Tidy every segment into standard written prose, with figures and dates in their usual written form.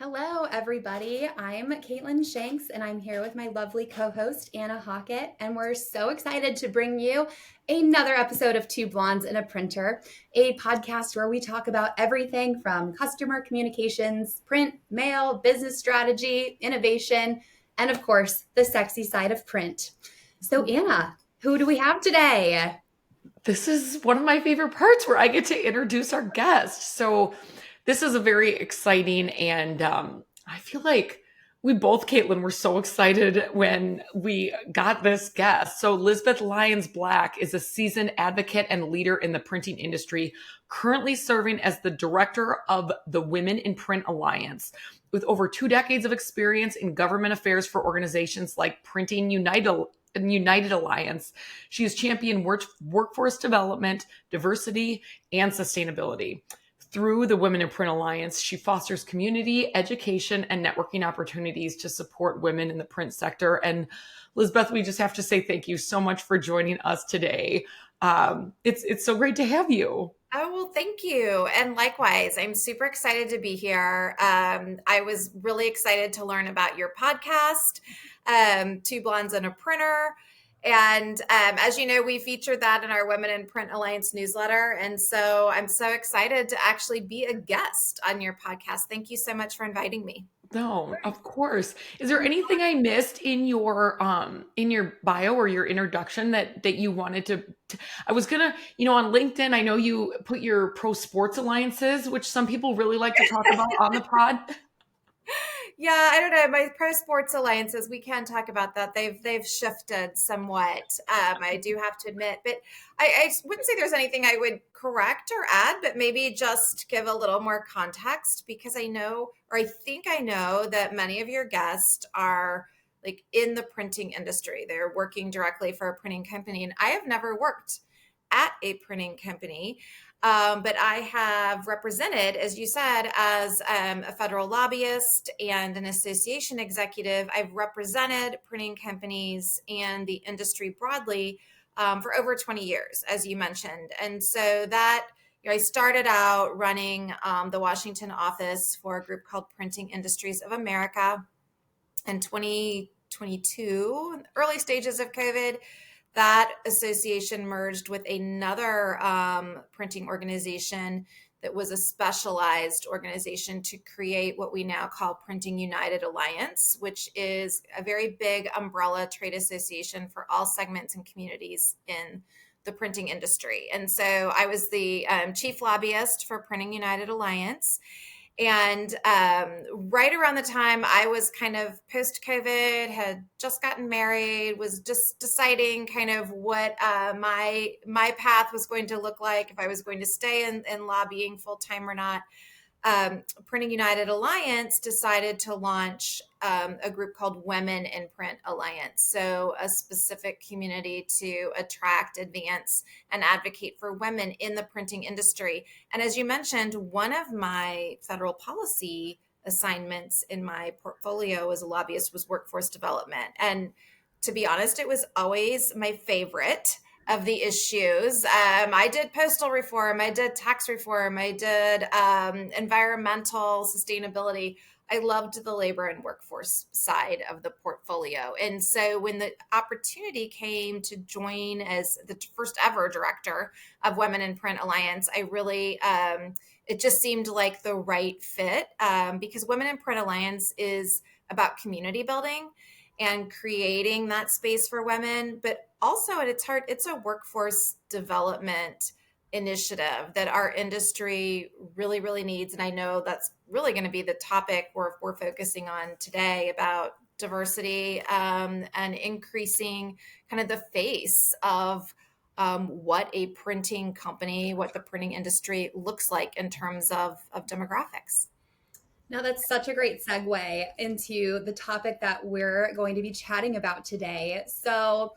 Hello, everybody. I'm Katelin Shanks, and I'm here with my lovely co host, Anna Hockett. And we're so excited to bring you another episode of Two Blondes and a Printer, a podcast where we talk about everything from customer communications, print, mail, business strategy, innovation, and of course, the sexy side of print. So, Anna, who do we have today? This is one of my favorite parts where I get to introduce our guest. So, this is a very exciting, and I feel like we both, Katelin, were so excited when we got this guest. So, Lisbeth Lyons Black is a seasoned advocate and leader in the printing industry, currently serving as the director of the Women in Print Alliance. With over 2 decades of experience in government affairs for organizations like United Alliance, she has championed workforce development, diversity, and sustainability. Through the Women in Print Alliance, she fosters community, education, and networking opportunities to support women in the print sector. And Lisbeth, we just have to say thank you so much for joining us today. It's so great to have you. Oh, well, thank you. And likewise, I'm super excited to be here. I was really excited to learn about your podcast, Two Blondes and a Printer. And as you know, we featured that in our Women in Print Alliance newsletter. And so I'm so excited to actually be a guest on your podcast. Thank you so much for inviting me. No, of course. Is there anything I missed in your bio or your introduction that you wanted to I was gonna, on LinkedIn, I know you put your pro sports alliances, which some people really like to talk about on the pod. Yeah, I don't know. My pro sports alliances, we can talk about that. They've shifted somewhat. I do have to admit, but I wouldn't say there's anything I would correct or add, but maybe just give a little more context because I know, or I think I know that many of your guests are like in the printing industry. They're working directly for a printing company, and I have never worked at a printing company. But I have represented, as you said, as a federal lobbyist and an association executive. I've represented printing companies and the industry broadly for over 20 years, as you mentioned. And so that, I started out running the Washington office for a group called Printing Industries of America in 2022, early stages of COVID. That association merged with another printing organization that was a specialized organization to create what we now call Printing United Alliance, which is a very big umbrella trade association for all segments and communities in the printing industry. And so I was the chief lobbyist for Printing United Alliance. And right around the time I was kind of post COVID, had just gotten married, was just deciding kind of what my path was going to look like, if I was going to stay in lobbying full time or not. Printing United Alliance decided to launch a group called Women in Print Alliance. So a specific community to attract, advance, and advocate for women in the printing industry. And as you mentioned, one of my federal policy assignments in my portfolio as a lobbyist was workforce development. And to be honest, it was always my favorite of the issues. I did postal reform, I did tax reform, I did environmental sustainability. I loved the labor and workforce side of the portfolio. And so when the opportunity came to join as the first ever director of Women in Print Alliance, I really, it just seemed like the right fit because Women in Print Alliance is about community building and creating that space for women, but also at its heart, it's a workforce development initiative that our industry really, really needs. And I know that's really going to be the topic we're focusing on today about diversity and increasing kind of the face of what a printing company, what the printing industry looks like in terms of demographics. Now, that's such a great segue into the topic that we're going to be chatting about today. So,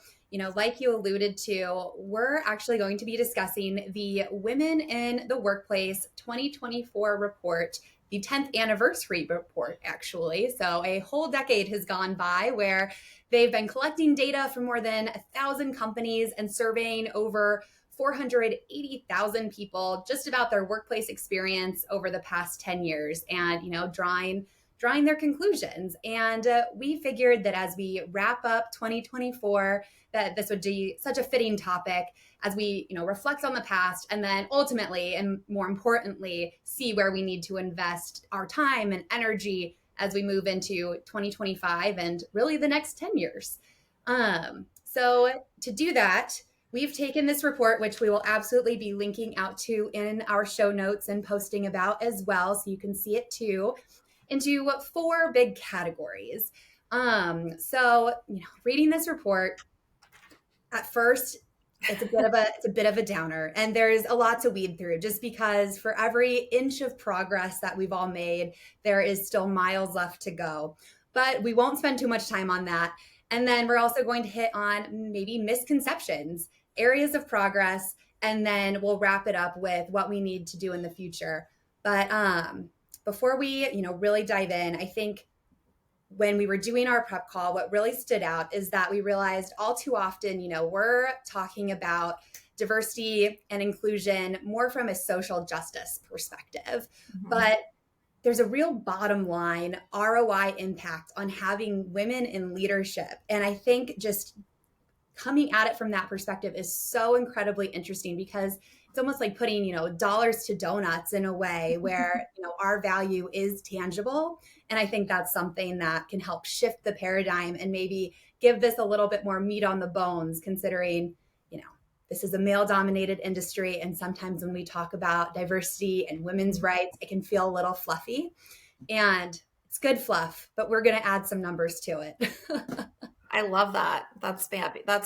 like you alluded to, we're actually going to be discussing the Women in the Workplace 2024 report, the 10th anniversary report, actually. So, a whole decade has gone by where they've been collecting data from more than 1,000 companies and surveying over 480,000 people just about their workplace experience over the past 10 years and, drawing drawing their conclusions. And we figured that as we wrap up 2024, that this would be such a fitting topic as we, reflect on the past and then ultimately, and more importantly, see where we need to invest our time and energy as we move into 2025 and really the next 10 years. So to do that, we've taken this report, which we will absolutely be linking out to in our show notes and posting about as well, so you can see it too, into 4 big categories. So, reading this report, at first, it's a bit of a downer, and there's a lot to weed through, just because for every inch of progress that we've all made, there is still miles left to go. But we won't spend too much time on that. And then we're also going to hit on maybe misconceptions, areas of progress, and then we'll wrap it up with what we need to do in the future. But before we, really dive in, I think when we were doing our prep call, what really stood out is that we realized all too often, we're talking about diversity and inclusion more from a social justice perspective. Mm-hmm. But there's a real bottom line ROI impact on having women in leadership. And I think just coming at it from that perspective is so incredibly interesting, because it's almost like putting, dollars to donuts in a way where, our value is tangible. And I think that's something that can help shift the paradigm and maybe give this a little bit more meat on the bones, considering, this is a male-dominated industry. And sometimes when we talk about diversity and women's rights, it can feel a little fluffy. And it's good fluff, but we're going to add some numbers to it. I love that. That's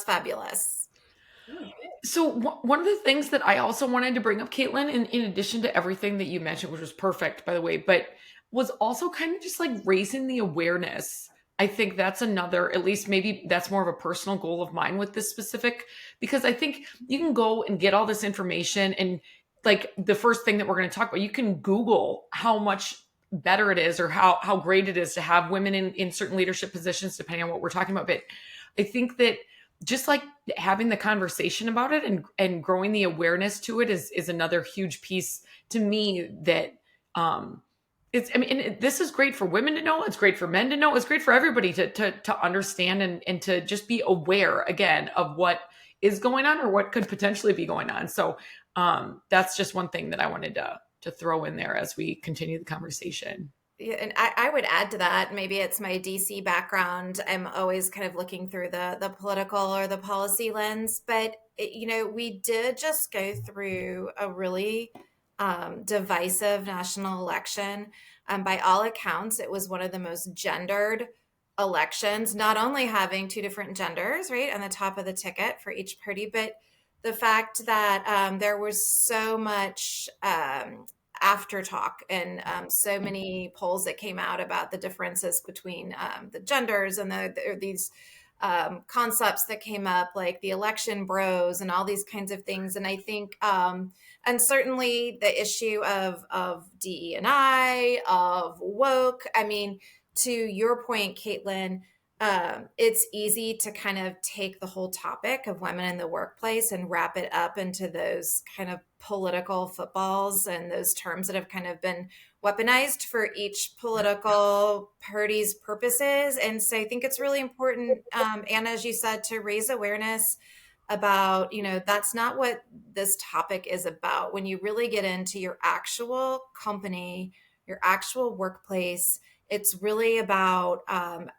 fabulous. So one of the things that I also wanted to bring up, Katelin, in addition to everything that you mentioned, which was perfect, by the way, but was also kind of just like raising the awareness. I think that's another, at least maybe that's more of a personal goal of mine with this specific, because I think you can go and get all this information, and like the first thing that we're going to talk about, you can Google how much better it is or how great it is to have women in certain leadership positions, depending on what we're talking about. But I think that just like having the conversation about it and growing the awareness to it is another huge piece to me that, this is great for women to know. It's great for men to know. It's great for everybody to understand and to just be aware again of what is going on or what could potentially be going on. So that's just one thing that I wanted to throw in there as we continue the conversation. Yeah, and I would add to that, maybe it's my DC background. I'm always kind of looking through the political or the policy lens, but we did just go through a really divisive national election. By all accounts, it was one of the most gendered elections, not only having 2 different genders, right, on the top of the ticket for each party, but the fact that there was so much after talk and so many polls that came out about the differences between the genders, and these concepts that came up, like the election bros and all these kinds of things. And I think, and certainly the issue of DE&I, of woke, I mean, to your point, Katelin, it's easy to kind of take the whole topic of women in the workplace and wrap it up into those kind of political footballs and those terms that have kind of been weaponized for each political party's purposes. And so I think it's really important, Anna, as you said, to raise awareness about, that's not what this topic is about. When you really get into your actual company, your actual workplace, it's really about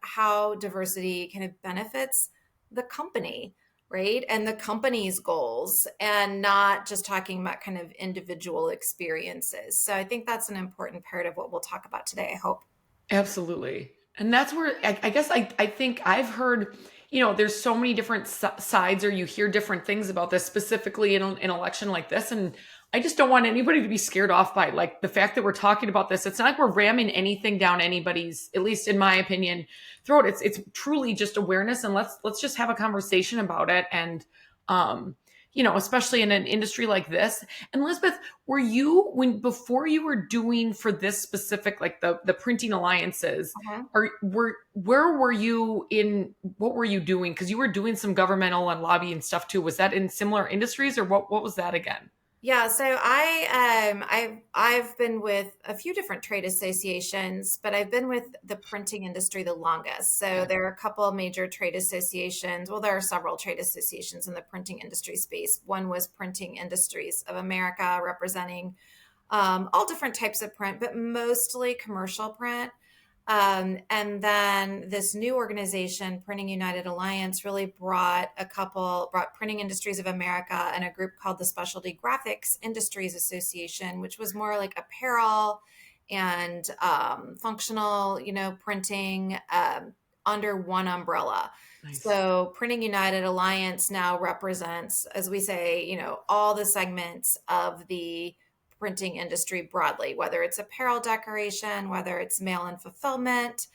how diversity kind of benefits the company, right? And the company's goals, and not just talking about kind of individual experiences. So I think that's an important part of what we'll talk about today, I hope. Absolutely. And that's where I guess I think I've heard, there's so many different sides, or you hear different things about this, specifically in an election like this. And I just don't want anybody to be scared off by like the fact that we're talking about this. It's not like we're ramming anything down anybody's, at least in my opinion, throat. It's truly just awareness, and let's just have a conversation about it. And, especially in an industry like this. And Lisbeth, before you were doing for this specific, like the printing alliances, where were you in, what were you doing? Because you were doing some governmental and lobbying stuff too. Was that in similar industries, or what was that again? Yeah, so I've been with a few different trade associations, but I've been with the printing industry the longest. So Okay. there are a couple of major trade associations. Well, there are several trade associations in the printing industry space. One was Printing Industries of America, representing all different types of print, but mostly commercial print. And then this new organization, Printing United Alliance, really brought Printing Industries of America and a group called the Specialty Graphics Industries Association, which was more like apparel and functional, printing under one umbrella. Nice. So Printing United Alliance now represents, as we say, all the segments of the printing industry broadly, whether it's apparel decoration, whether it's mail and fulfillment,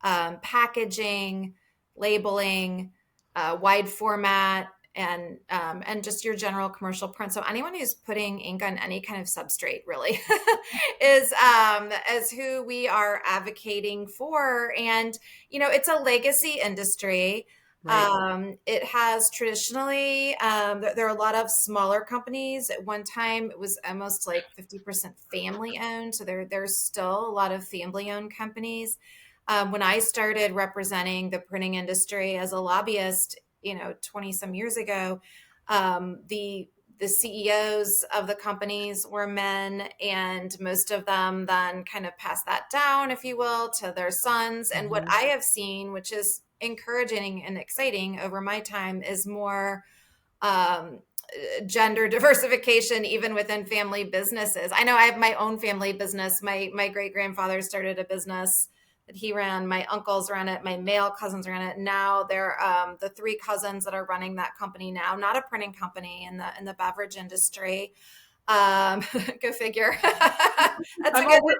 packaging, labeling, wide format, and just your general commercial print. So anyone who's putting ink on any kind of substrate really is who we are advocating for. And it's a legacy industry. Right. It has traditionally, there are a lot of smaller companies. At one time, it was almost like 50% family owned. So there's still a lot of family owned companies. When I started representing the printing industry as a lobbyist, 20 some years ago, the CEOs of the companies were men, and most of them then kind of passed that down, if you will, to their sons. And what Mhm. I have seen, which is encouraging and exciting over my time, is more um, gender diversification even within family businesses. I know I have my own family business. My great grandfather started a business that he ran. My uncles ran it. My male cousins ran it. Now they're the three cousins that are running that company now. Not a printing company in the beverage industry. Go figure. That's a I'm good. all,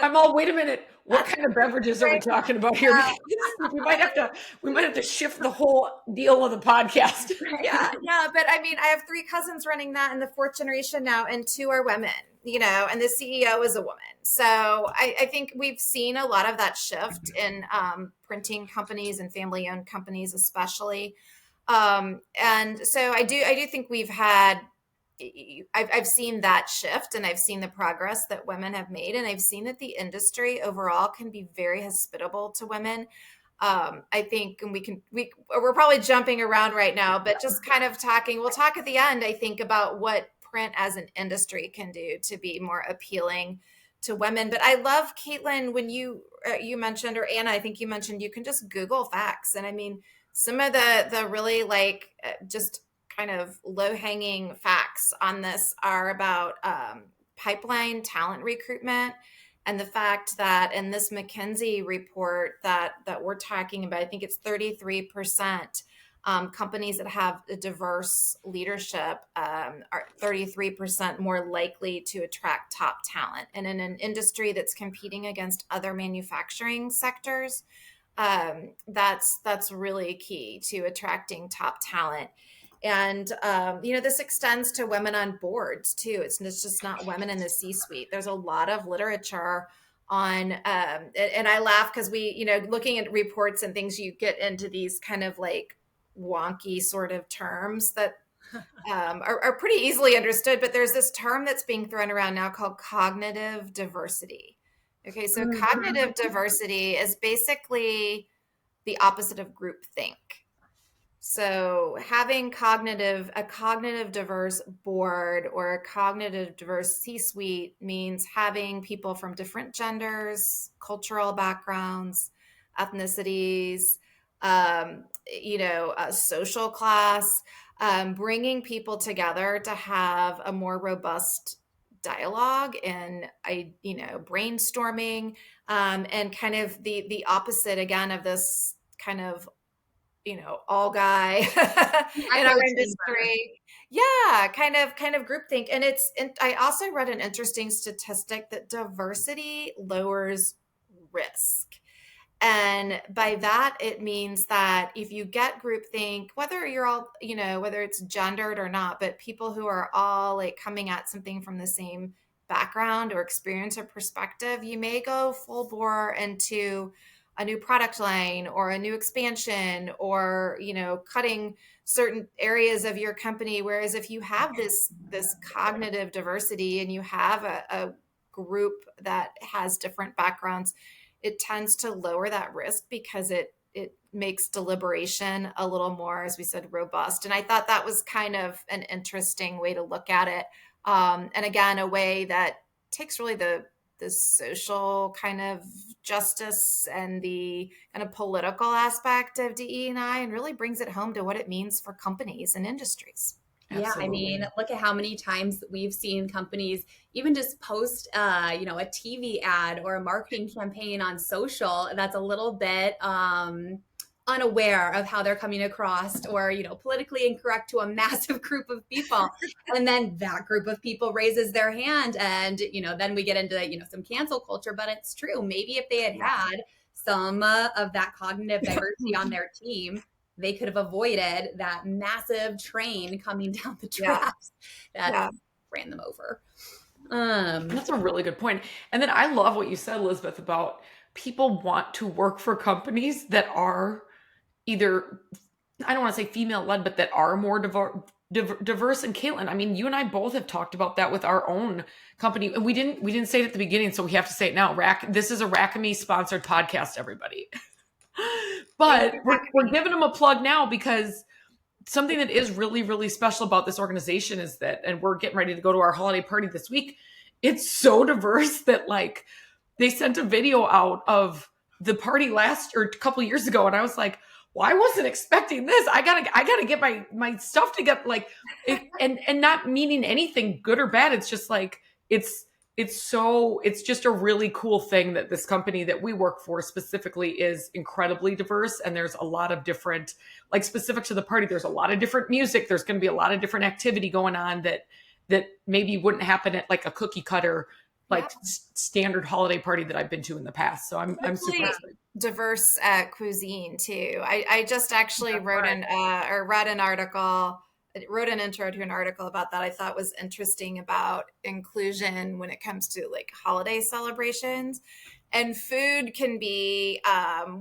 I'm all, wait a minute. What That's kind of beverages are we great. talking about here? Because we might have to shift the whole deal of the podcast. Yeah, but I mean, I have three cousins running that in the fourth generation now, and two are women, and the CEO is a woman. So I think we've seen a lot of that shift in printing companies and family owned companies, especially. And so I do think I've seen that shift, and I've seen the progress that women have made, and I've seen that the industry overall can be very hospitable to women. I think, and we're probably jumping around right now, but just kind of we'll talk at the end, I think, about what print as an industry can do to be more appealing to women. But I love, Katelin, when you mentioned, or Anna, I think you mentioned, you can just Google facts. And I mean, some of the really just kind of low hanging facts on this are about pipeline talent recruitment, and the fact that in this McKinsey report that we're talking about, I think it's 33%. Companies that have a diverse leadership are 33% more likely to attract top talent. And in an industry that's competing against other manufacturing sectors, that's really key to attracting top talent. And this extends to women on boards too. It's just not women in the C-suite. There's a lot of literature on, and I laugh because looking at reports and things, you get into these kind of like wonky sort of terms that are pretty easily understood. But there's this term that's being thrown around now called cognitive diversity. Okay, so cognitive diversity is basically the opposite of groupthink. So having a cognitive diverse board or a cognitive diverse C-suite means having people from different genders, cultural backgrounds, ethnicities, social class, bringing people together to have a more robust dialogue and brainstorming, and kind of the opposite again of this kind of all guy in Echo our chamber. industry. Yeah, kind of groupthink. And I also read an interesting statistic that diversity lowers risk. And by that, it means that if you get groupthink, whether you're all, whether it's gendered or not, but people who are all like coming at something from the same background or experience or perspective, you may go full bore into a new product line or a new expansion, or, you know, cutting certain areas of your company. Whereas if you have this cognitive diversity and you have a group that has different backgrounds, it tends to lower that risk because it makes deliberation a little more, as we said, robust. And I thought that was kind of an interesting way to look at it. And again, a way that takes really the social kind of justice and the kind of political aspect of DE&I and really brings it home to what it means for companies and industries. Yeah, I mean, look at how many times we've seen companies even just post, you know, a TV ad or a marketing campaign on social that's a little bit unaware of how they're coming across, or, you know, politically incorrect to a massive group of people. And then that group of people raises their hand, and, you know, then we get into, you know, some cancel culture. But it's true. Maybe if they had some of that cognitive diversity on their team, they could have avoided that massive train coming down the tracks that ran them over. That's a really good point. And then I love what you said, Elizabeth, about people want to work for companies that are either, I don't want to say female led, but that are more diverse. And Katelin, I mean, you and I both have talked about that with our own company. And we didn't say it at the beginning, so we have to say it now. This is a Rackame sponsored podcast, everybody. But we're giving them a plug now, because something that is really, really special about this organization is that, and we're getting ready to go to our holiday party this week, it's so diverse that, like, they sent a video out of the party a couple years ago, and I was like, well, I wasn't expecting this. I gotta get my stuff together, like, and not meaning anything good or bad. It's just like, it's just a really cool thing that this company that we work for specifically is incredibly diverse. And there's a lot of different, like, specific to the party, there's a lot of different music. There's going to be a lot of different activity going on that maybe wouldn't happen at like a cookie cutter, like standard holiday party that I've been to in the past. So I'm super excited. Diverse cuisine too. I just actually wrote an intro to an article about that I thought was interesting, about inclusion when it comes to like holiday celebrations. And food can be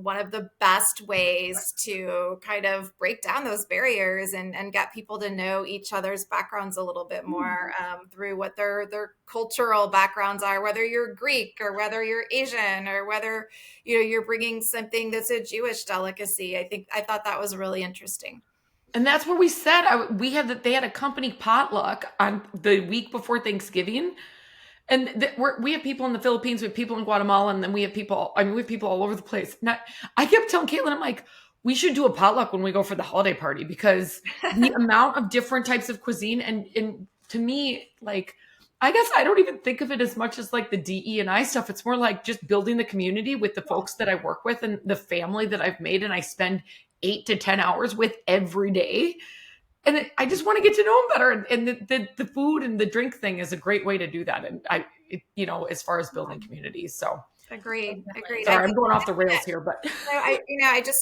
one of the best ways to kind of break down those barriers and get people to know each other's backgrounds a little bit more through what their cultural backgrounds are, whether you're Greek or whether you're Asian or whether, you know, you're bringing something that's a Jewish delicacy. I thought that was really interesting. And that's where we said they had a company potluck on the week before Thanksgiving. And we have people in the Philippines, we have people in Guatemala, and then we have people all over the place. And I kept telling Katelin, I'm like, we should do a potluck when we go for the holiday party, because the amount of different types of cuisine, and to me, like, I guess I don't even think of it as much as like the DE&I stuff. It's more like just building the community with the folks that I work with and the family that I've made and I spend 8 to 10 hours with every day. And I just want to get to know them better. And the food and the drink thing is a great way to do that. And as far as building communities. So agreed. Sorry, I'm going off the rails here, but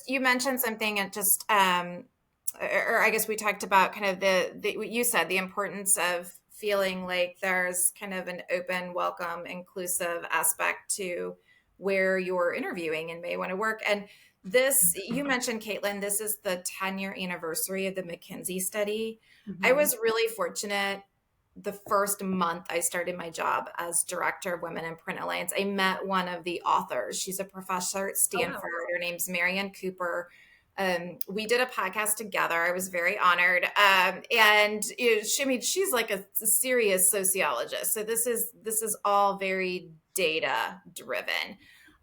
you mentioned something, and just, or I guess we talked about kind of what you said, the importance of feeling like there's kind of an open, welcome, inclusive aspect to where you're interviewing and may want to work. And this, you mentioned, Katelin, this is the 10-year anniversary of the McKinsey study. Mm-hmm. I was really fortunate. The first month I started my job as director of Women in Print Alliance, I met one of the authors. She's a professor at Stanford. Oh, wow. Her name's Marianne Cooper. We did a podcast together. I was very honored. And she's like a serious sociologist. So this is all very data driven.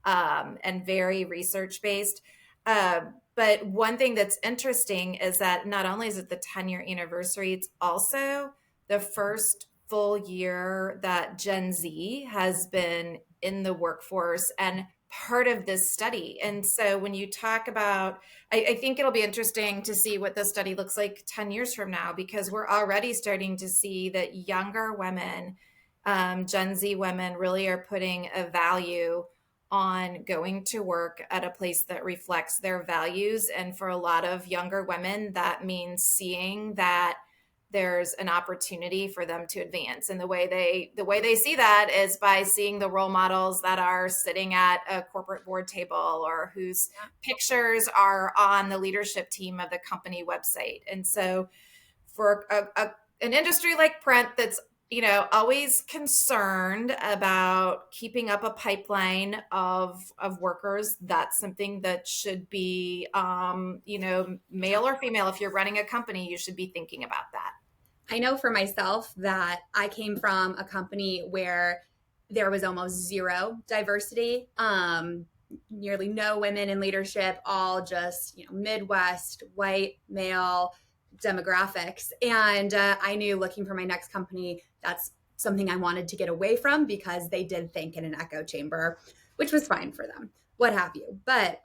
And very research-based. But one thing that's interesting is that not only is it the 10-year anniversary, it's also the first full year that Gen Z has been in the workforce and part of this study. And so when you talk about, I think it'll be interesting to see what the study looks like 10 years from now, because we're already starting to see that younger women, Gen Z women, really are putting a value on going to work at a place that reflects their values. And for a lot of younger women, that means seeing that there's an opportunity for them to advance. And the way they see that is by seeing the role models that are sitting at a corporate board table or whose pictures are on the leadership team of the company website. And so for an industry like print that's always concerned about keeping up a pipeline of workers, that's something that should be, male or female. If you're running a company, you should be thinking about that. I know for myself that I came from a company where there was almost zero diversity, nearly no women in leadership, all just, Midwest, white, male demographics. And I knew looking for my next company, that's something I wanted to get away from because they did think in an echo chamber, which was fine for them, what have you. But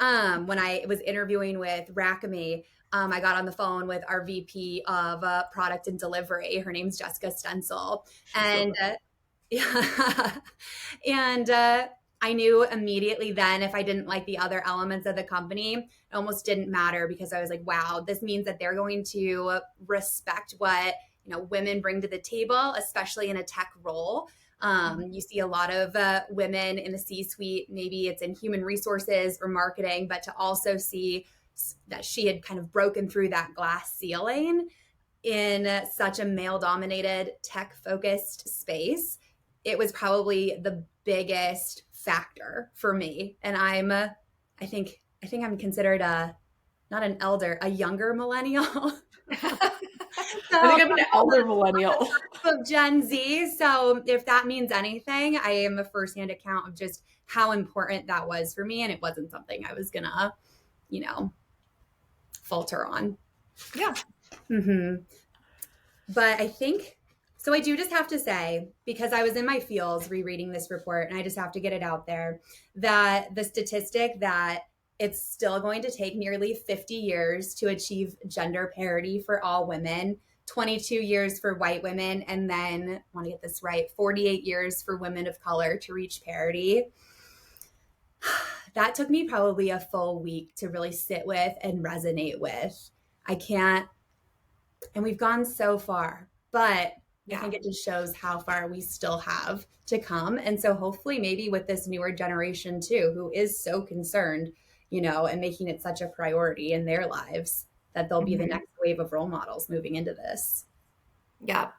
when I was interviewing with Rackame, I got on the phone with our VP of product and delivery. Her name's Jessica Stencil. And yeah. And I knew immediately then if I didn't like the other elements of the company, it almost didn't matter because I was like, wow, this means that they're going to respect what women bring to the table, especially in a tech role. You see a lot of women in the C-suite, maybe it's in human resources or marketing, but to also see that she had kind of broken through that glass ceiling in such a male-dominated tech-focused space, it was probably the biggest factor for me. And I think I'm considered not an elder, a younger millennial. I think I'm an elder millennial of Gen Z. So if that means anything, I am a firsthand account of just how important that was for me. And it wasn't something I was gonna, falter on. Yeah. Mm-hmm. But I think, so I do just have to say, because I was in my feels rereading this report, and I just have to get it out there, that the statistic that it's still going to take nearly 50 years to achieve gender parity for all women, 22 years for white women, and then, I want to get this right, 48 years for women of color to reach parity. That took me probably a full week to really sit with and resonate with. I can't, and we've gone so far, but I think it just shows how far we still have to come. And so hopefully maybe with this newer generation too, who is so concerned, and making it such a priority in their lives, that they'll be the next wave of role models moving into this. Yeah.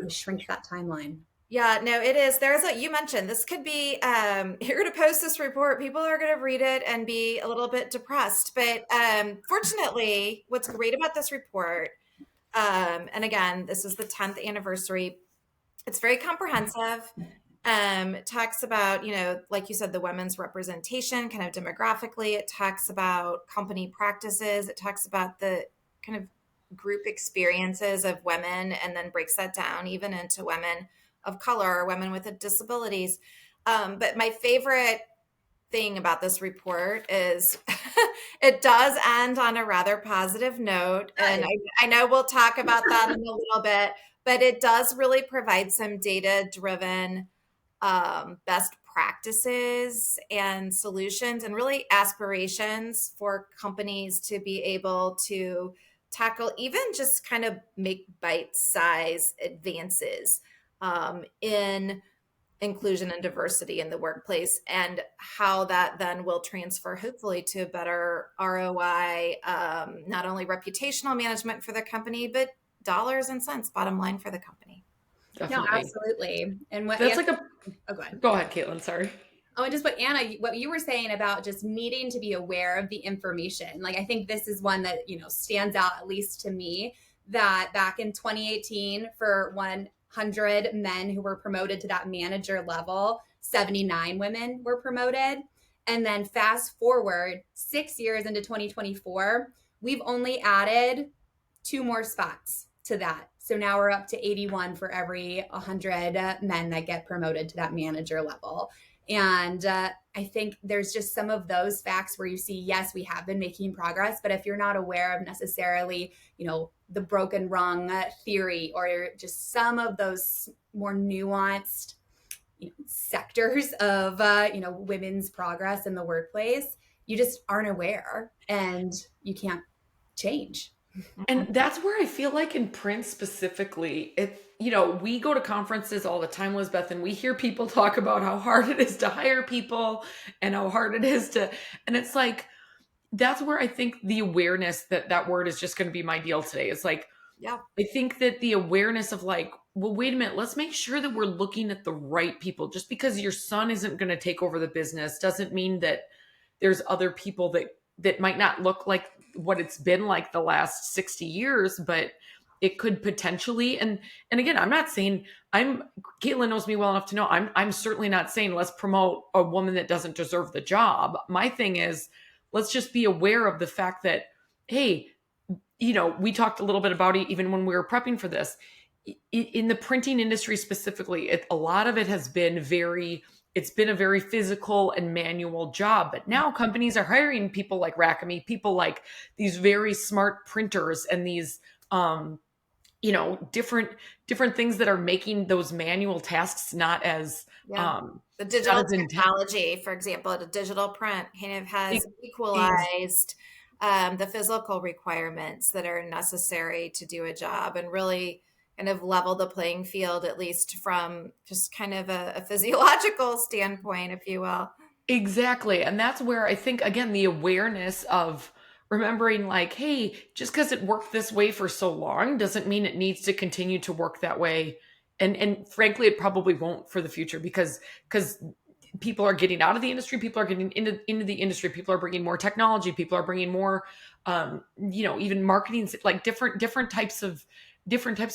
Shrink that timeline. Yeah, no, it is. You mentioned this could be, you're going to post this report. People are going to read it and be a little bit depressed. But fortunately, what's great about this report, and again, this is the 10th anniversary, it's very comprehensive. It talks about, like you said, the women's representation kind of demographically. It talks about company practices. It talks about the kind of group experiences of women, and then breaks that down even into women of color, women with disabilities. But my favorite thing about this report is it does end on a rather positive note. And I know we'll talk about that in a little bit, but it does really provide some data-driven best practices and solutions, and really aspirations for companies to be able to tackle, even just kind of make bite-sized advances in inclusion and diversity in the workplace, and how that then will transfer hopefully to better ROI, not only reputational management for the company, but dollars and cents bottom line for the company. Definitely. No, absolutely. And what that's go ahead, Katelin. Sorry. Oh, and just what you were saying about just needing to be aware of the information. Like, I think this is one that, stands out, at least to me, that back in 2018, for 100 men who were promoted to that manager level, 79 women were promoted. And then fast forward 6 years into 2024, we've only added 2 more spots to that. So now we're up to 81 for every 100 men that get promoted to that manager level. And I think there's just some of those facts where you see, yes, we have been making progress, but if you're not aware of necessarily, the broken rung theory, or just some of those more nuanced, sectors of, women's progress in the workplace, you just aren't aware, and you can't change. And that's where I feel like in print specifically, we go to conferences all the time, Lisbeth, and we hear people talk about how hard it is to hire people and how hard it is and it's like, that's where I think the awareness that word is just going to be my deal today. It's like, Yeah. I think that the awareness of like, well, wait a minute, let's make sure that we're looking at the right people. Just because your son isn't going to take over the business doesn't mean that there's other people that might not look like what it's been like the last 60 years, but it could potentially. And again, I'm not saying Katelin knows me well enough to know I'm certainly not saying let's promote a woman that doesn't deserve the job. My thing is, let's just be aware of the fact that, hey, we talked a little bit about it even when we were prepping for this. In the printing industry specifically, a lot of it has been it's been a very physical and manual job. But now companies are hiring people like Rackamy, people like these very smart printers and these, different things that are making those manual tasks not as, Yeah. The not digital as intense. technology, for example, the digital print kind of has Ex- equalized the physical requirements that are necessary to do a job and really kind of level the playing field, at least from just kind of a physiological standpoint, if you will. Exactly. And that's where I think, again, the awareness of remembering, like, hey, just because it worked this way for so long doesn't mean it needs to continue to work that way. And frankly, it probably won't for the future because people are getting out of the industry, people are getting into the industry, people are bringing more technology, people are bringing more, even marketing, like different types of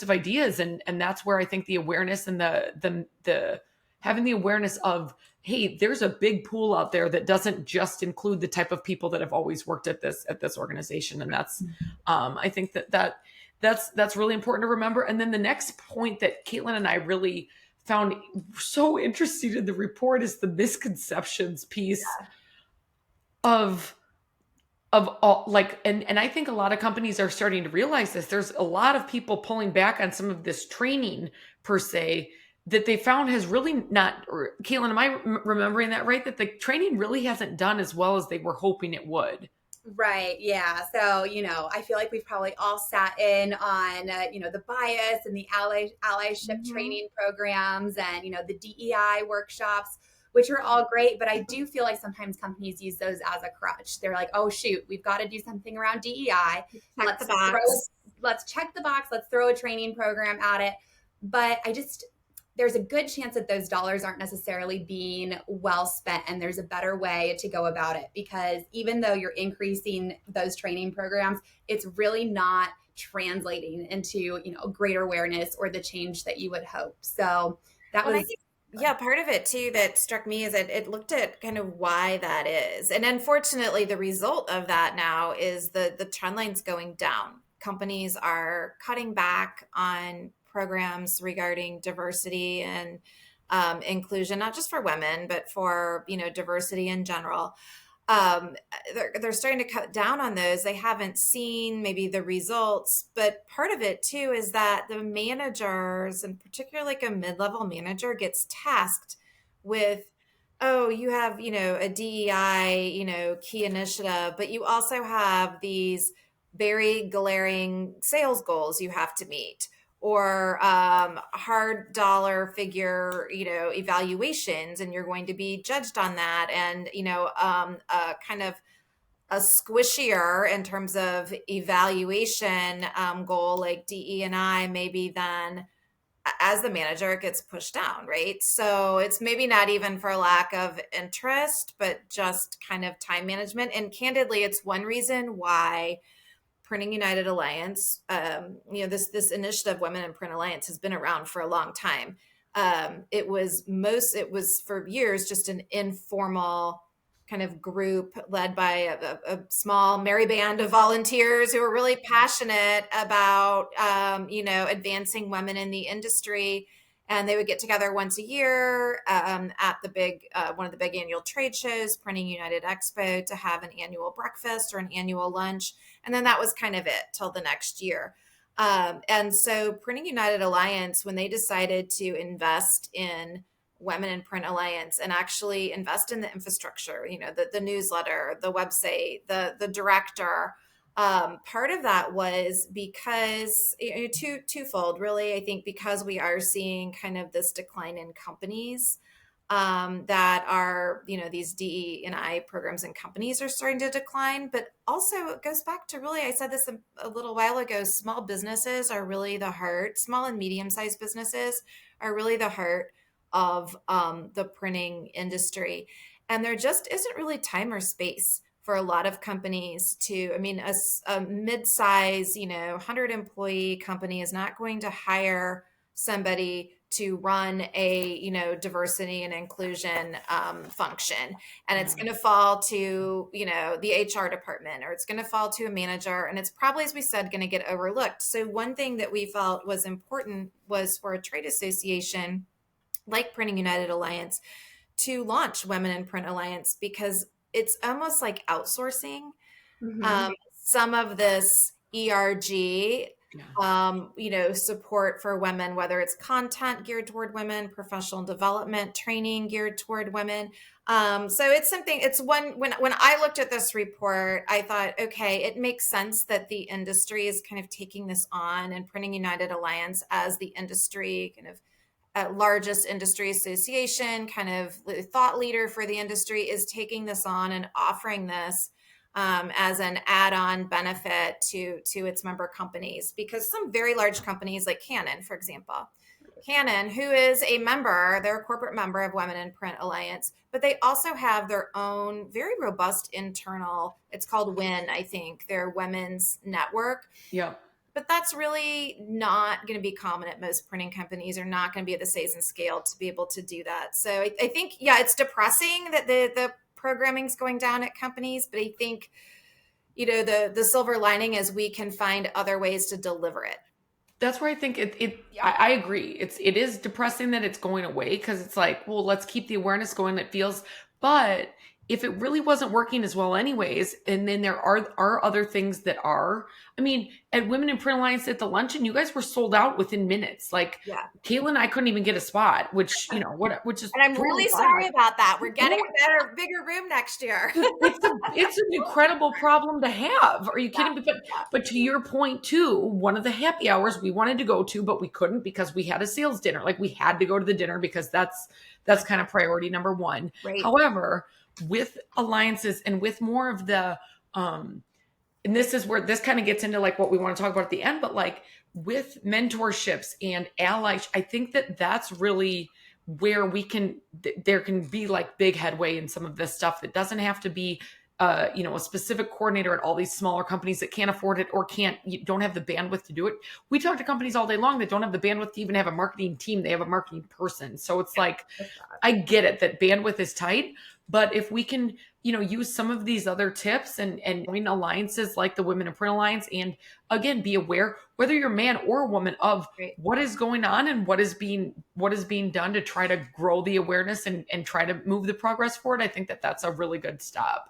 ideas. And that's where I think the awareness and the having the awareness of, hey, there's a big pool out there that doesn't just include the type of people that have always worked at this organization. And that's, I think that's really important to remember. And then the next point that Katelin and I really found so interesting in the report is the misconceptions piece of all, like, and I think a lot of companies are starting to realize this. There's a lot of people pulling back on some of this training per se that they found has really not. Katelin, am I remembering that right? That the training really hasn't done as well as they were hoping it would. Right. Yeah. So, I feel like we've probably all sat in on, the bias and the allyship Mhm. training programs and, the DEI workshops, which are all great. But I do feel like sometimes companies use those as a crutch. They're like, oh, shoot, we've got to do something around DEI. Check the Throw, box. let's check the box. Let's throw a training program at it. But there's a good chance that those dollars aren't necessarily being well spent, and there's a better way to go about it, because even though you're increasing those training programs, it's really not translating into greater awareness or the change that you would hope. So that Well, I was think, yeah, part of it too that struck me is that it looked at kind of why that is. And unfortunately, the result of that now is the trend line's going down. Companies are cutting back on programs regarding diversity and inclusion, not just for women, but for, diversity in general. um, they're starting to cut down on those. They haven't seen maybe the results, but part of it too is that the managers, and particularly like a mid-level manager, gets tasked with, oh, you have, a DEI, key initiative, but you also have these very glaring sales goals you have to meet, or hard dollar figure, evaluations, and you're going to be judged on that. And, kind of a squishier in terms of evaluation goal like DE and I, maybe then as the manager, it gets pushed down, right? So it's maybe not even for lack of interest, but just kind of time management. And candidly, it's one reason why Printing United Alliance, this initiative, Women in Print Alliance, has been around for a long time. It was for years just an informal kind of group led by a small merry band of volunteers who were really passionate about, advancing women in the industry. And they would get together once a year at the one of the big annual trade shows, Printing United Expo, to have an annual breakfast or an annual lunch. And then that was kind of it till the next year. And so Printing United Alliance, when they decided to invest in Women in Print Alliance and actually invest in the infrastructure, the newsletter, the website, the director, Part of that was because twofold, really. I think because we are seeing kind of this decline in companies that are, these DE&I programs and companies are starting to decline. But also it goes back to, really, I said this a little while ago, small businesses are really the heart, small and medium-sized businesses are really the heart of the printing industry. And there just isn't really time or space for a lot of companies to, I mean, a mid-size, 100-employee company is not going to hire somebody to run a, diversity and inclusion function. And it's going to fall to, the HR department, or it's going to fall to a manager. And it's probably, as we said, going to get overlooked. So one thing that we felt was important was for a trade association like Printing United Alliance to launch Women in Print Alliance, because it's almost like outsourcing some of this ERG, support for women, whether it's content geared toward women, professional development, training geared toward women. So it's something, when I looked at this report, I thought, okay, it makes sense that the industry is kind of taking this on, and Printing United Alliance, as the industry kind of largest industry association, kind of thought leader for the industry, is taking this on and offering this as an add-on benefit to its member companies. Because some very large companies like Canon, for example, who is a member, they're a corporate member of Women in Print Alliance, but they also have their own very robust internal, it's called WIN, I think, their women's network. Yeah. But that's really not going to be common at most printing companies, or not going to be at the size and scale to be able to do that. So I think, it's depressing that the programming's going down at companies, but I think, the silver lining is we can find other ways to deliver it. That's where I think I agree. It is depressing that it's going away, because it's like, well, let's keep the awareness going. It feels, but if it really wasn't working as well anyways, and then there are other things that are, I mean, at Women in Print Alliance at the luncheon, you guys were sold out within minutes. Like, Katelin and I couldn't even get a spot, which is, and I'm really sorry about that. We're getting a bigger room next year. It's an incredible problem to have. Are you kidding me? But to your point too, one of the happy hours we wanted to go to, but we couldn't because we had a sales dinner. Like, we had to go to the dinner because that's kind of priority number one. Right. However, with alliances and with more of the, and this is where this kind of gets into like what we want to talk about at the end, but like with mentorships and allies, I think that that's really where there can be like big headway in some of this stuff that doesn't have to be, a specific coordinator at all these smaller companies that can't afford it or don't have the bandwidth to do it. We talk to companies all day long that don't have the bandwidth to even have a marketing team. They have a marketing person. So it's like, I get it that bandwidth is tight, but if we can, use some of these other tips and join alliances like the Women in Print Alliance, and again, be aware, whether you're a man or a woman, of what is going on and what is being done to try to grow the awareness and try to move the progress forward. I think that that's a really good step.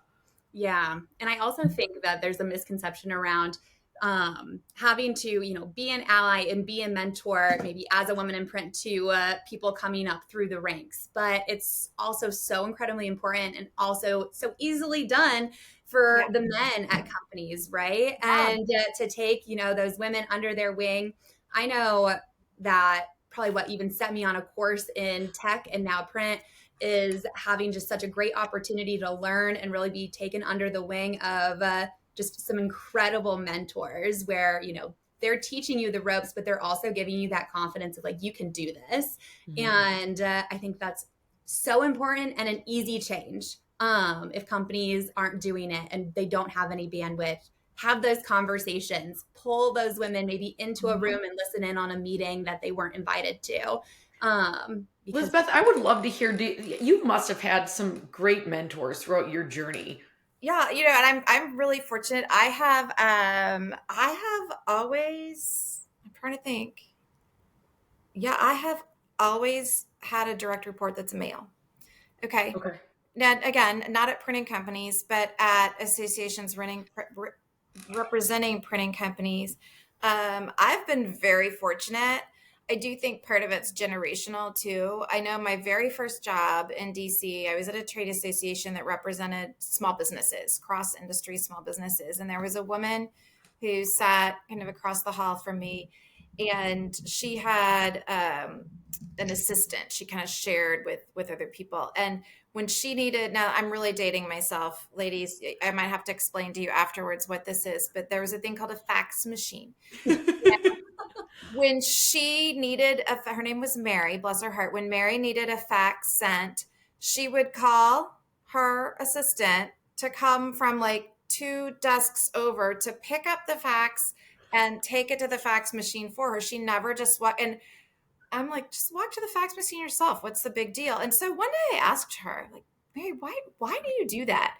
Yeah. And I also think that there's a misconception around having to, be an ally and be a mentor, maybe as a woman in print, to people coming up through the ranks. But it's also so incredibly important, and also so easily done for the men at companies, right? And to take, those women under their wing. I know that probably what even set me on a course in tech and now print is having just such a great opportunity to learn and really be taken under the wing of just some incredible mentors where, they're teaching you the ropes, but they're also giving you that confidence of like, you can do this. And I think that's so important and an easy change. If companies aren't doing it and they don't have any bandwidth, have those conversations, pull those women maybe into a room and listen in on a meeting that they weren't invited to. Lisbeth, I would love to hear, you must have had some great mentors throughout your journey. Yeah, and I'm really fortunate. I have always, I'm trying to think. Yeah, I have always had a direct report that's a male. Okay. Now, again, not at printing companies, but at associations representing printing companies. I've been very fortunate. I do think part of it's generational too. I know my very first job in DC, I was at a trade association that represented small businesses, cross industry small businesses. And there was a woman who sat kind of across the hall from me, and she had an assistant she kind of shared with other people. And when she needed, now I'm really dating myself, ladies, I might have to explain to you afterwards what this is, but there was a thing called a fax machine. When she needed her name was Mary, bless her heart. When Mary needed a fax sent, she would call her assistant to come from like 2 desks over to pick up the fax and take it to the fax machine for her. She never just walked. And I'm like, just walk to the fax machine yourself. What's the big deal? And so one day I asked her, like, Mary, why do you do that?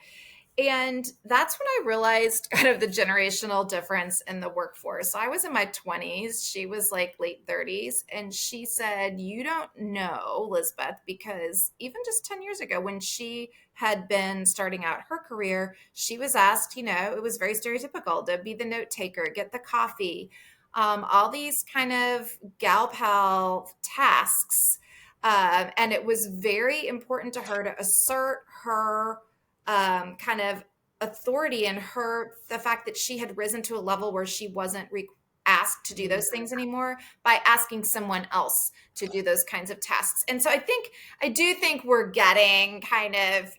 And that's when I realized kind of the generational difference in the workforce. So I was in my 20s. She was like late 30s. And she said, you don't know, Lisbeth, because even just 10 years ago, when she had been starting out her career, she was asked, it was very stereotypical to be the note taker, get the coffee, all these kind of gal pal tasks. And it was very important to her to assert her kind of authority and the fact that she had risen to a level where she wasn't asked to do those things anymore by asking someone else to do those kinds of tasks. And so I do think we're getting kind of,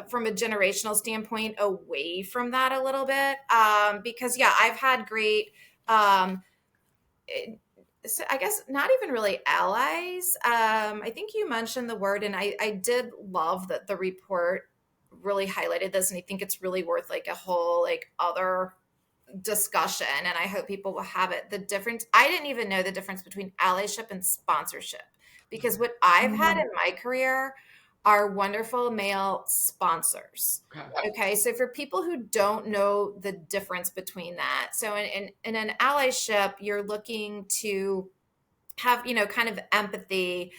from a generational standpoint away from that a little bit. Because I've had great, so I guess not even really allies. I think you mentioned the word, and I did love that the report really highlighted this, and I think it's really worth like a whole like other discussion, and I hope people will have it. The difference, I didn't even know the difference between allyship and sponsorship, because what I've had in my career are wonderful male sponsors. Okay. So for people who don't know the difference between that, so in an allyship, you're looking to have, kind of empathy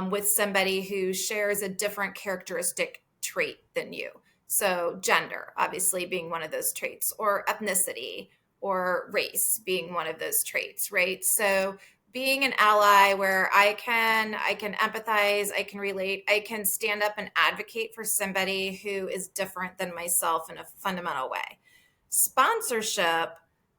with somebody who shares a different characteristic trait than you. So gender, obviously, being one of those traits, or ethnicity or race being one of those traits, right? So being an ally where I can empathize, I can relate, I can stand up and advocate for somebody who is different than myself in a fundamental way. Sponsorship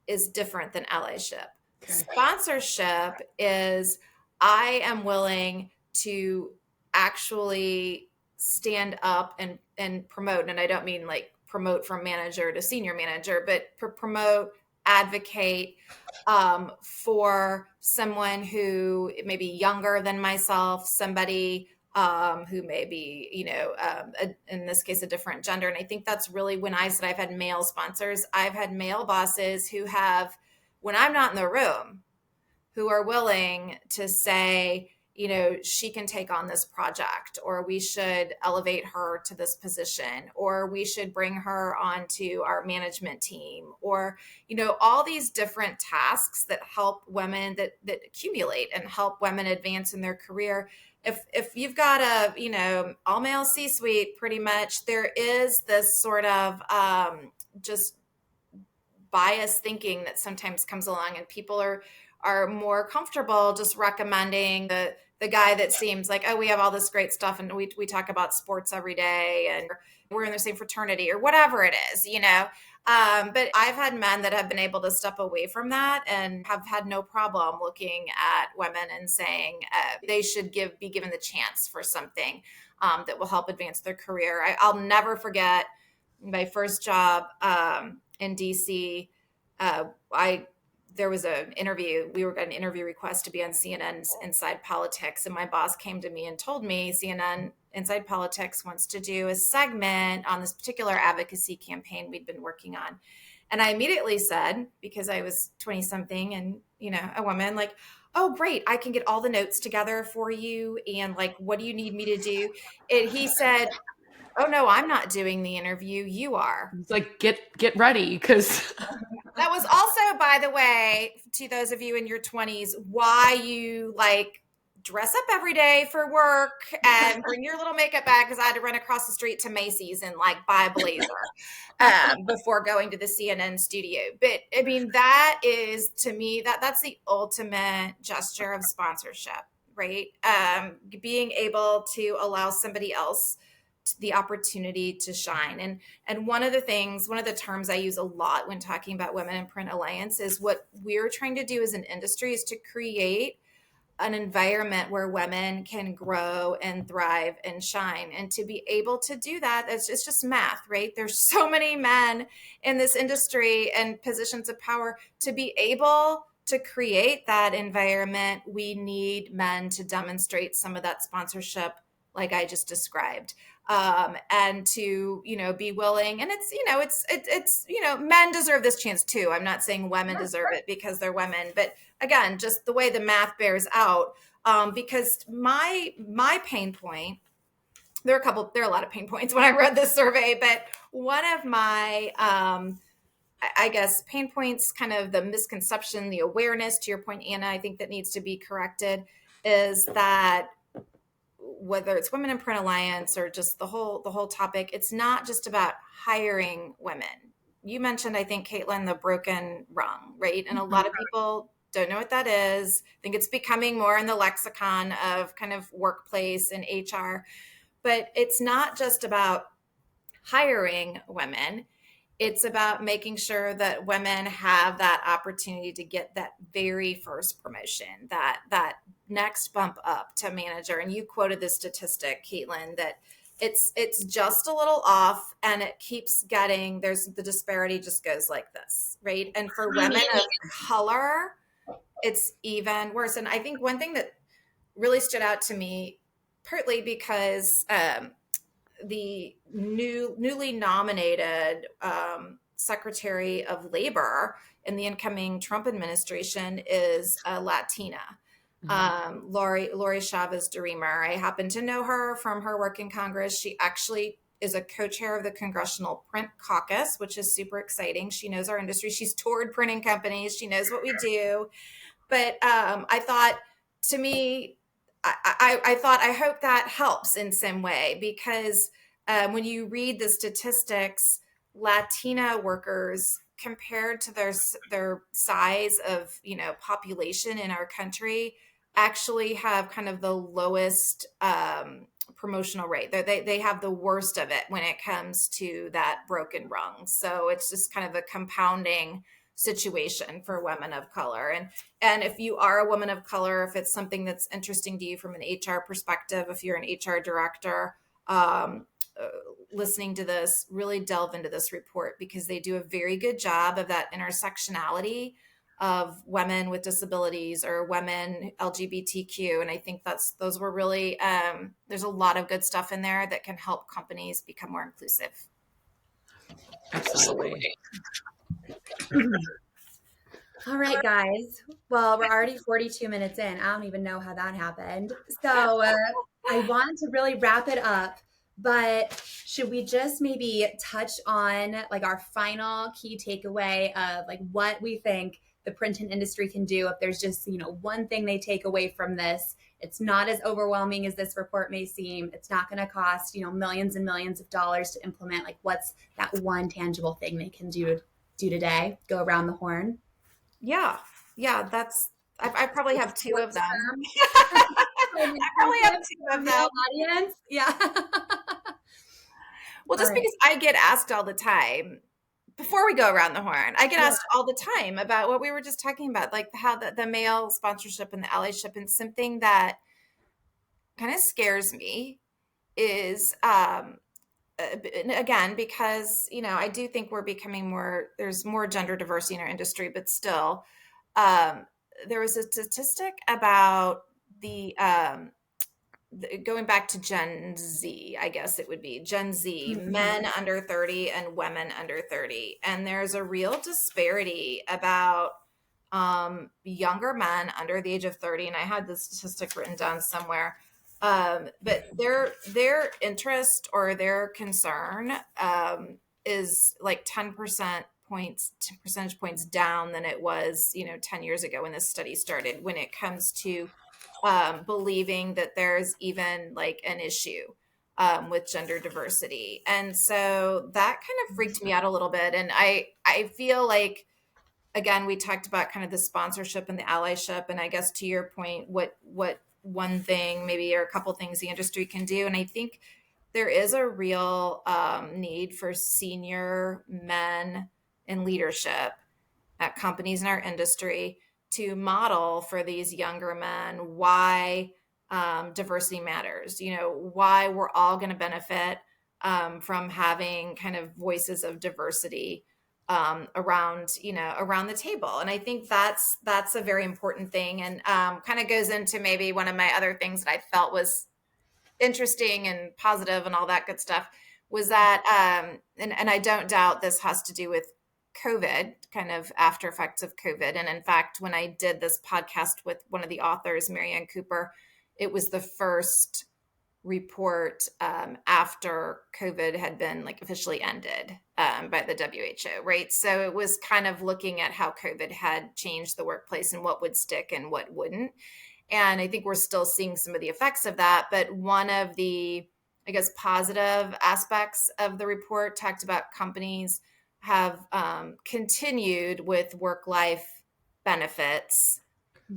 is different than allyship. Okay. Sponsorship is I am willing to actually stand up and promote. And I don't mean like promote from manager to senior manager, but promote, advocate for someone who may be younger than myself, somebody who may be, in this case, a different gender. And I think that's really when I said I've had male sponsors, I've had male bosses who have, when I'm not in the room, who are willing to say, she can take on this project, or we should elevate her to this position, or we should bring her onto our management team, or, all these different tasks that help women that accumulate and help women advance in their career. If you've got a, all male C-suite, pretty much, there is this sort of just bias thinking that sometimes comes along, and people are more comfortable just recommending the guy that seems like, oh, we have all this great stuff and we talk about sports every day and we're in the same fraternity or whatever it is, But I've had men that have been able to step away from that and have had no problem looking at women and saying they should be given the chance for something that will help advance their career. I'll never forget my first job in DC. There was an interview. We got an interview request to be on CNN's Inside Politics. And my boss came to me and told me CNN Inside Politics wants to do a segment on this particular advocacy campaign we'd been working on. And I immediately said, because I was 20 something and, a woman, like, oh, great, I can get all the notes together for you. And like, what do you need me to do? And he said, oh no, I'm not doing the interview. You are. It's like, get ready, because that was also, by the way, to those of you in your 20s, why you like dress up every day for work and bring your little makeup bag, because I had to run across the street to Macy's and like buy a blazer before going to the CNN studio. But I mean, that is, to me, that's the ultimate gesture of sponsorship, right? Being able to allow somebody else the opportunity to shine. And one of the terms I use a lot when talking about Women in Print Alliance is what we're trying to do as an industry is to create an environment where women can grow and thrive and shine. And to be able to do that, it's just math, right? There's so many men in this industry and positions of power. To be able to create that environment, we need men to demonstrate some of that sponsorship like I just described. And to, be willing, and it's, men deserve this chance too. I'm not saying women deserve it because they're women, but again, just the way the math bears out. Because my pain point, there are a lot of pain points when I read this survey, but one of my, I guess, pain points, kind of the misconception, the awareness, to your point, Anna, I think that needs to be corrected, is that whether it's Women in Print Alliance or just the whole topic, it's not just about hiring women. You mentioned, I think, Katelin, the broken rung, right? And a lot of people don't know what that is. I think it's becoming more in the lexicon of kind of workplace and HR, but it's not just about hiring women. It's about making sure that women have that opportunity to get that very first promotion, that next bump up to manager. And you quoted this statistic, Katelin, that it's just a little off, and it keeps getting, the disparity just goes like this, right? And for women of color, it's even worse. And I think one thing that really stood out to me, partly because the newly nominated Secretary of Labor in the incoming Trump administration is a Latina, Lori Chavez DeRemer. I happen to know her from her work in Congress. She actually is a co-chair of the Congressional Print Caucus, which is super exciting. She knows our industry. She's toured printing companies. She knows what we do. But I thought, to me, I thought, I hope that helps in some way, because when you read the statistics, Latina workers, compared to their size of population in our country, actually have kind of the lowest promotional rate. They have the worst of it when it comes to that broken rung. So it's just kind of a compounding situation for women of color. And if you are a woman of color, if it's something that's interesting to you from an HR perspective, if you're an HR director, listening to this, really delve into this report, because they do a very good job of that intersectionality of women with disabilities or women LGBTQ. And I think those were really, there's a lot of good stuff in there that can help companies become more inclusive. Absolutely. All right, guys. Well, we're already 42 minutes in. I don't even know how that happened. So I want to really wrap it up, but should we just maybe touch on like our final key takeaway of like what we think the printing industry can do? If there's just, one thing they take away from this, it's not as overwhelming as this report may seem. It's not going to cost, millions and millions of dollars to implement. Like, what's that one tangible thing they can do today? Go around the horn. Yeah. That's, I probably have two of them. I probably have two of them. Audience. Yeah. Well, just because I get asked all the time, before we go around the horn, I get asked all the time about what we were just talking about, like how the male sponsorship and the allyship. And something that kind of scares me is, again, because, I do think we're becoming there's more gender diversity in our industry, but still, there was a statistic about going back to Gen Z, I guess it would be Gen Z, men under 30 and women under 30. And there's a real disparity about younger men under the age of 30. And I had this statistic written down somewhere. But their interest or their concern is like 10 percentage points down than it was, 10 years ago when this study started, when it comes to believing that there's even like an issue with gender diversity. And so that kind of freaked me out a little bit. And I feel like, again, we talked about kind of the sponsorship and the allyship. And I guess to your point, what one thing maybe or a couple things the industry can do. And I think there is a real need for senior men in leadership at companies in our industry to model for these younger men why diversity matters, why we're all going to benefit from having kind of voices of diversity around the table. And I think that's a very important thing, and kind of goes into maybe one of my other things that I felt was interesting and positive and all that good stuff was that and I don't doubt this has to do with COVID, kind of after effects of COVID. And in fact, when I did this podcast with one of the authors, Marianne Cooper, it was the first report after COVID had been like officially ended by the WHO, right? So it was kind of looking at how COVID had changed the workplace and what would stick and what wouldn't. And I think we're still seeing some of the effects of that. But one of the, I guess, positive aspects of the report talked about companies have continued with work-life benefits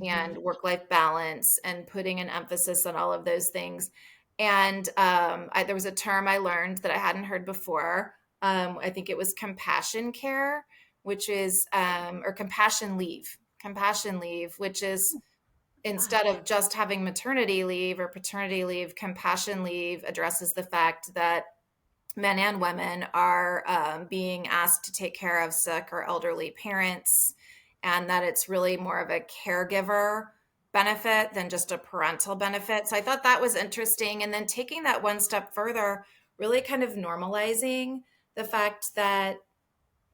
and work-life balance and putting an emphasis on all of those things. And there was a term I learned that I hadn't heard before. I think it was compassion care, which is, or compassion leave, which is instead of just having maternity leave or paternity leave, compassion leave addresses the fact that men and women are being asked to take care of sick or elderly parents, and that it's really more of a caregiver benefit than just a parental benefit. So I thought that was interesting. And then taking that one step further, really kind of normalizing the fact that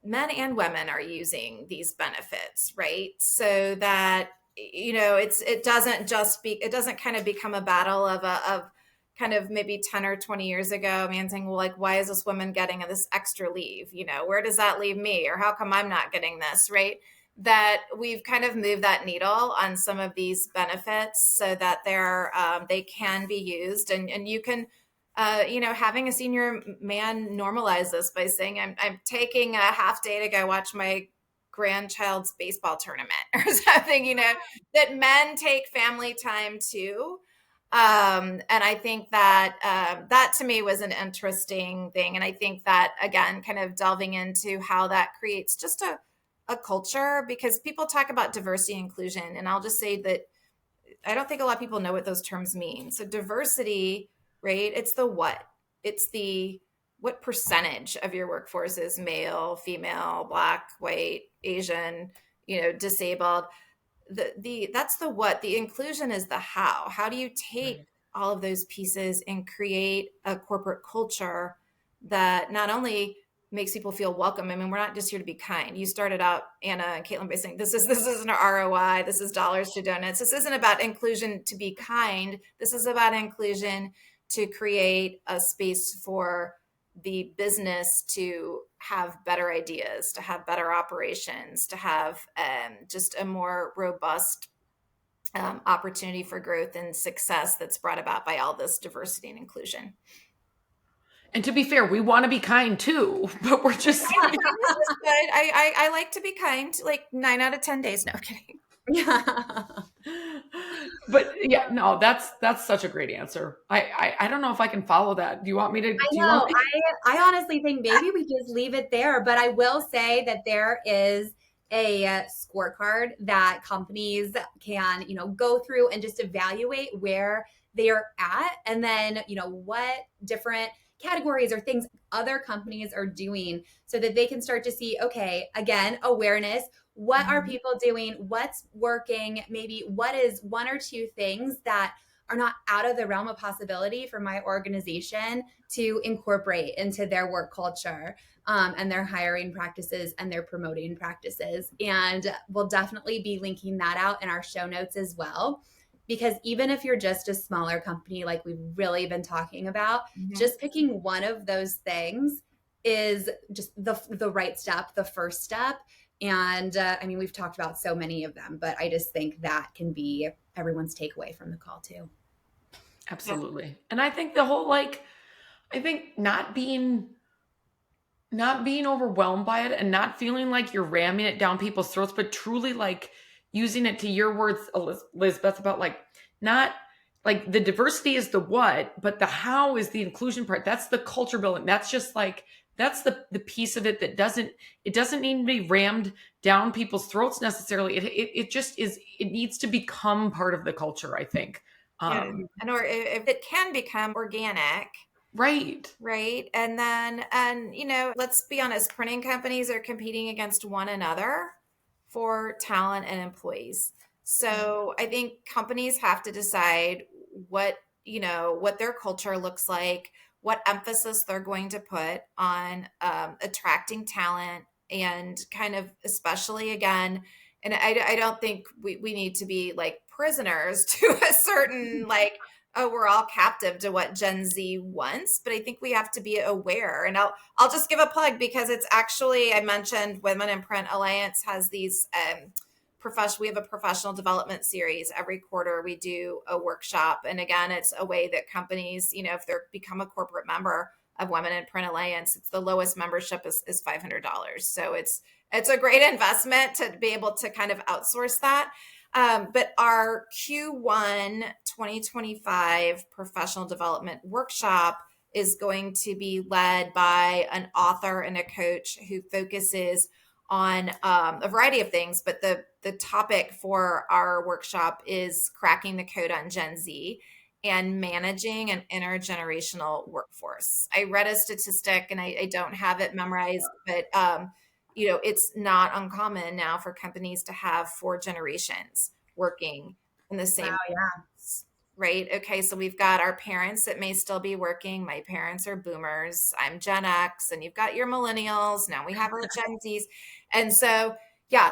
men and women are using these benefits, right? So that, it doesn't kind of become a battle of kind of maybe 10 or 20 years ago, a man saying, well, like, why is this woman getting this extra leave? Where does that leave me? Or how come I'm not getting this, right? That we've kind of moved that needle on some of these benefits so that they can be used. And you can, having a senior man normalize this by saying, I'm taking a half day to go watch my grandchild's baseball tournament or something, that men take family time too. And I think that that to me was an interesting thing. And I think that, again, kind of delving into how that creates just a culture, because people talk about diversity and inclusion. And I'll just say that I don't think a lot of people know what those terms mean. So diversity, right? It's the what? It's the what percentage of your workforce is male, female, Black, white, Asian, disabled. That's the what. The inclusion is the how. How do you take all of those pieces and create a corporate culture that not only makes people feel welcome? I mean, we're not just here to be kind. You started out, Anna and Katelin, by saying this isn't an ROI. This is dollars to donuts. This isn't about inclusion to be kind. This is about inclusion to create a space for the business to have better ideas, to have better operations, to have just a more robust opportunity for growth and success that's brought about by all this diversity and inclusion. And to be fair, we want to be kind too, but we're just. I like to be kind, like 9 out of 10 days. No, I'm kidding. Yeah. But yeah, no, that's such a great answer. I don't know if I can follow that. Do you want me to? I honestly think maybe we just leave it there. But I will say that there is a scorecard that companies can, go through and just evaluate where they are at, and then, what different categories or things other companies are doing so that they can start to see, okay, again, awareness. What are people doing? What's working? Maybe what is one or two things that are not out of the realm of possibility for my organization to incorporate into their work culture and their hiring practices and their promoting practices. And we'll definitely be linking that out in our show notes as well. Because even if you're just a smaller company, like we've really been talking about, just picking one of those things is just the right step, the first step. And we've talked about so many of them, but I just think that can be everyone's takeaway from the call too. Absolutely. And I think the whole, I think not being overwhelmed by it and not feeling like you're ramming it down people's throats, but truly using it, to your words, Elizabeth, about not the diversity is the what, but the how is the inclusion part. That's the culture building. That's just that's the piece of it that doesn't need to be rammed down people's throats necessarily. It just is, it needs to become part of the culture, I think. And or if it can become organic. Right. And then, let's be honest, printing companies are competing against one another for talent and employees. So I think companies have to decide what their culture looks like, what emphasis they're going to put on attracting talent, and kind of, especially again, and I don't think we need to be prisoners to a certain oh, we're all captive to what Gen Z wants, but I think we have to be aware. And I'll just give a plug, because it's actually, I mentioned Women in Print Alliance has these we have a professional development series. Every quarter we do a workshop. And again, it's a way that companies, if they're become a corporate member of Women in Print Alliance, it's the lowest membership is $500. So it's a great investment to be able to kind of outsource that. But our Q1 2025 professional development workshop is going to be led by an author and a coach who focuses on a variety of things. But the topic for our workshop is cracking the code on Gen Z and managing an intergenerational workforce. I read a statistic, and I don't have it memorized, but it's not uncommon now for companies to have 4 generations working in the same place, right? Okay, so we've got our parents that may still be working. My parents are boomers. I'm Gen X, and you've got your millennials. Now we have our Gen Zs. And so,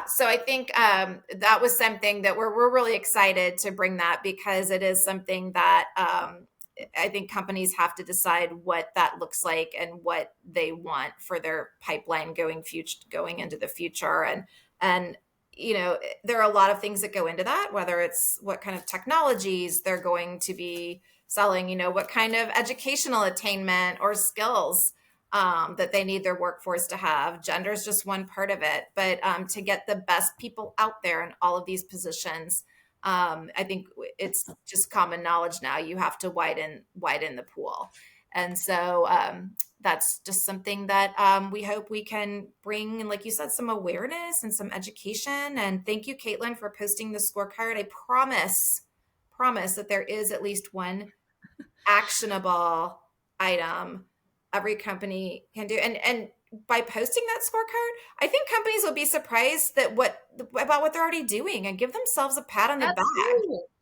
so I think that was something that we're really excited to bring that, because it is something that I think companies have to decide what that looks like and what they want for their pipeline going into the future. And there are a lot of things that go into that, whether it's what kind of technologies they're going to be selling, what kind of educational attainment or skills that they need their workforce to have. Gender is just one part of it, but to get the best people out there in all of these positions, I think it's just common knowledge now. You have to widen the pool. And so that's just something that we hope we can bring, and like you said, some awareness and some education. And thank you, Katelin, for posting the scorecard. I promise that there is at least one actionable item every company can do. And by posting that scorecard, I think companies will be surprised about what they're already doing, and give themselves a pat on the back.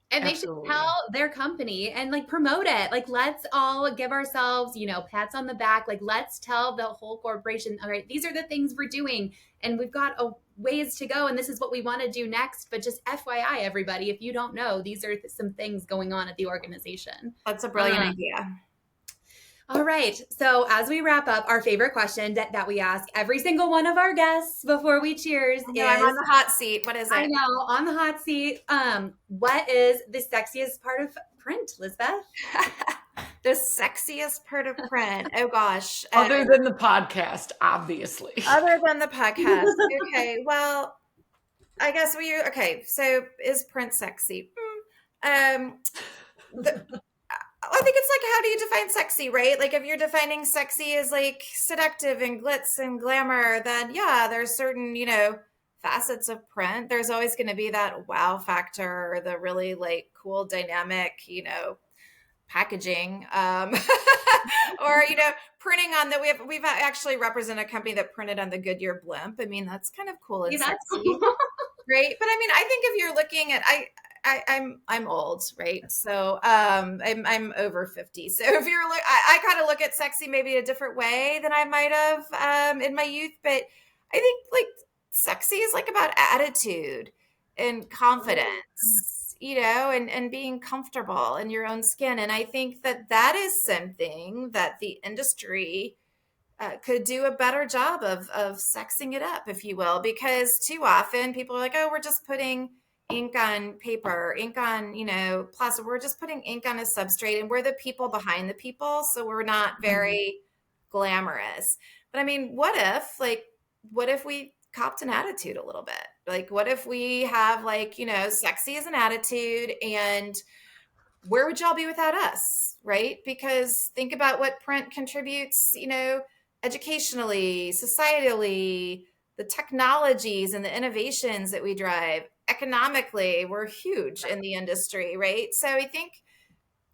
And they should tell their company and promote it. Let's all give ourselves, pats on the back. Let's tell the whole corporation, all right, these are the things we're doing, and we've got a ways to go, and this is what we want to do next. But just FYI, everybody, if you don't know, these are some things going on at the organization. That's a brilliant idea. All right. So as we wrap up, our favorite question that we ask every single one of our guests before we cheers is, I'm on the hot seat. What is it? I know, on the hot seat. What is the sexiest part of print, Lisbeth? The sexiest part of print. Oh gosh. Other than the podcast, obviously. Other than the podcast. Okay. Well, I guess okay. So is print sexy? I think it's how do you define sexy, right? If you're defining sexy as seductive and glitz and glamour, then there's certain, facets of print. There's always going to be that wow factor, or the really cool dynamic, packaging, or, printing on we've actually represented a company that printed on the Goodyear blimp. I mean, that's kind of cool and sexy. Cool. Right. But I mean, I think if you're looking at, I'm old, right? So I'm over 50. So if you're I kind of look at sexy maybe a different way than I might have in my youth. But I think sexy is about attitude and confidence, and being comfortable in your own skin. And I think that is something that the industry could do a better job of sexing it up, if you will, because too often people are oh, we're just putting ink on paper, ink on, plastic. We're just putting ink on a substrate, and we're the people behind the people. So we're not very glamorous. But I mean, what if we copped an attitude a little bit? Like, what if we have sexy as an attitude, and where would y'all be without us? Right? Because think about what print contributes, educationally, societally, the technologies and the innovations that we drive economically. We're huge in the industry, right? So I think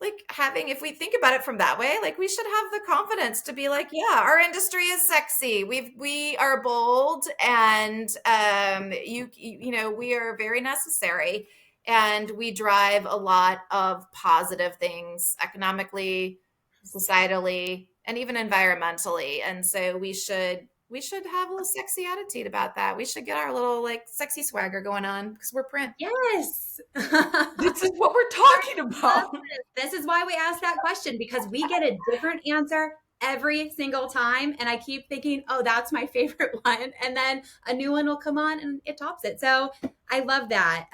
if we think about it from that way, we should have the confidence to be like, yeah, our industry is sexy. We are bold, and we are very necessary, and we drive a lot of positive things economically, societally, and even environmentally. And so we should have a little sexy attitude about that. We should get our little sexy swagger going on because we're print. Yes. This is what we're talking about. This is why we asked that question, because we get a different answer every single time. And I keep thinking, oh, that's my favorite one. And then a new one will come on and it tops it. So I love that.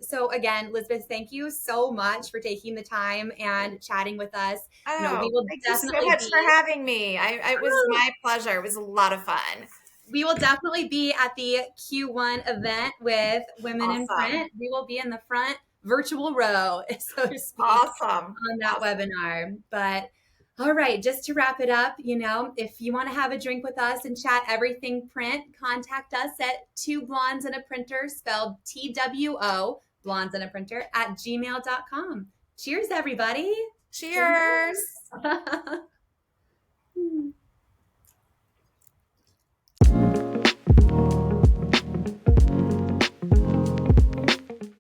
So again, Lisbeth, thank you so much for taking the time and chatting with us. We will thank definitely you so much for having me. It was my pleasure. It was a lot of fun. We will definitely be at the Q1 event with Women in Print. We will be in the front virtual row, so to speak, on that webinar. But all right, just to wrap it up, if you want to have a drink with us and chat everything print, contact us at 2 Blondes and a Printer, spelled TWO, Blondes and a Printer, @gmail.com. Cheers, everybody. Cheers.